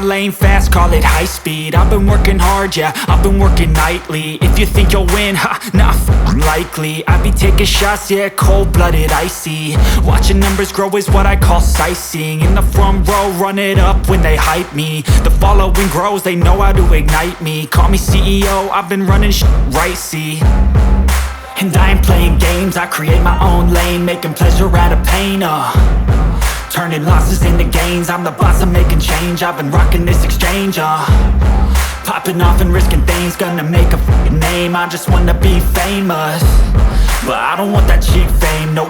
lane fast, call it high speed. I've been working hard, yeah, I've been working nightly. If you think you'll win, ha, not likely. I be taking shots, yeah, cold-blooded, icy. Watching numbers grow is what I call sightseeing. In the front row, run it up when they hype me. The following grows, they know how to ignite me. Call me CEO, I've been running right, see. And I ain't playing games, I create my own lane, making pleasure out of pain, turning losses into gains. I'm the boss, I'm making change. I've been rocking this exchange, popping off and risking things. Gonna make a name, I just wanna be famous. But I don't want that cheap fame, no,